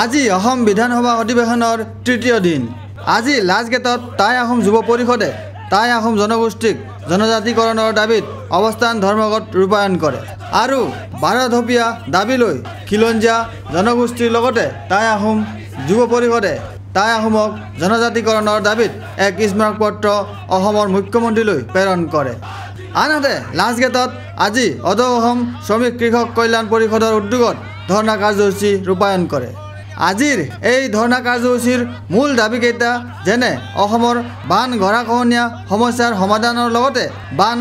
আজি অসম বিধানসভা অধিৱেশনৰ তৃতীয় দিন। আজি লাজগেটত টাই আহোম যুৱ পৰিষদে টাই আহোম জনগোষ্ঠীক জনজাতিকৰণৰ দাবীত অৱস্থান ধৰ্মঘট ৰূপায়ণ কৰে আৰু 12 ধপীয়া দাবী লৈ খিলঞ্জীয়া জনগোষ্ঠীৰ লগতে টাই আহোম যুৱ পৰিষদে টাই আহোমক জনজাতিকৰণৰ দাবীত এক স্মাৰকপত্ৰ অসমৰ মুখ্যমন্ত্ৰীলৈ প্ৰেৰণ কৰে। আনহাতে লাজগেটত আজি অধ অসম শ্ৰমিক কৃষক কল্যাণ পৰিষদৰ উদ্যোগত ধৰ্ণা কাৰ্যসূচী ৰূপায়ণ কৰে। আজিৰ এই ধৰ্ণা কাৰ্যসূচীৰ মূল দাবীকেইটা যেনে অসমৰ বান গৰাখহনীয়া সমস্যাৰ সমাধানৰ লগতে বান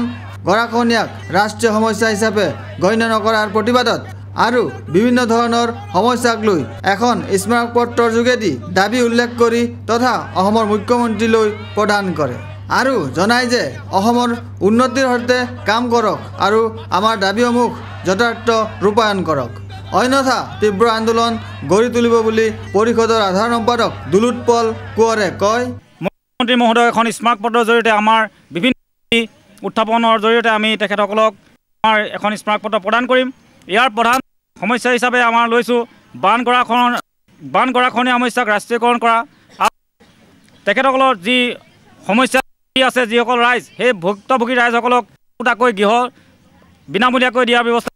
গৰাখহনীয়াক ৰাষ্ট্ৰীয় সমস্যা হিচাপে গণ্য নকৰাৰ প্ৰতিবাদত আৰু বিভিন্ন ধৰণৰ সমস্যাক লৈ এখন স্মাৰকপত্ৰৰ যোগেদি দাবী উল্লেখ কৰি তথা অসমৰ মুখ্যমন্ত্ৰীলৈ প্ৰদান কৰে আৰু জনায় যে অসমৰ উন্নতিৰ অৰ্থে কাম কৰক আৰু আমাৰ দাবীসমূহ যথাৰ্থ ৰূপায়ণ কৰক, অন্যথা তীব্ৰ আন্দোলন গঢ়ি তুলিব বুলি পৰিষদৰ সাধাৰণ সম্পাদক দুলুৎপল কোঁৱৰে কয়। মুখ্যমন্ত্ৰী মহোদয় এখন স্মাৰকপত্ৰৰ জৰিয়তে আমাৰ বিভিন্ন উত্থাপনৰ জৰিয়তে আমি তেখেতসকলক আমাৰ এখন স্মাৰকপত্ৰ প্ৰদান কৰিম। ইয়াৰ প্ৰধান সমস্যা হিচাপে আমাৰ লৈছোঁ বান গৰাখহনীয়া সমস্যাক ৰাষ্ট্ৰীয়কৰণ কৰা আৰু তেখেতসকলৰ যি সমস্যা আছে যিসকল ৰাইজ সেই ভুক্তভোগী ৰাইজসকলক একোটাকৈ গৃহ বিনামূলীয়াকৈ দিয়াৰ ব্যৱস্থা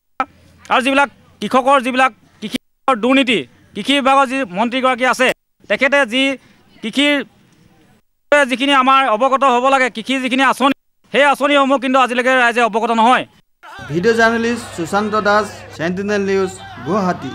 আৰু যিবিলাক কৃষকৰ যিবিলাক কৃষিৰ দুৰ্নীতি কৃষি বিভাগৰ যি মন্ত্ৰীগৰাকী আছে তেখেতে যি কৃষিৰ যিখিনি আমাৰ অৱগত হ'ব লাগে কৃষিৰ যিখিনি আঁচনি সেই আঁচনিসমূহ কিন্তু আজিলৈকে ৰাইজে অৱগত নহয়। Video' journalist Sushanta Das, Sentinel news, Guwahati.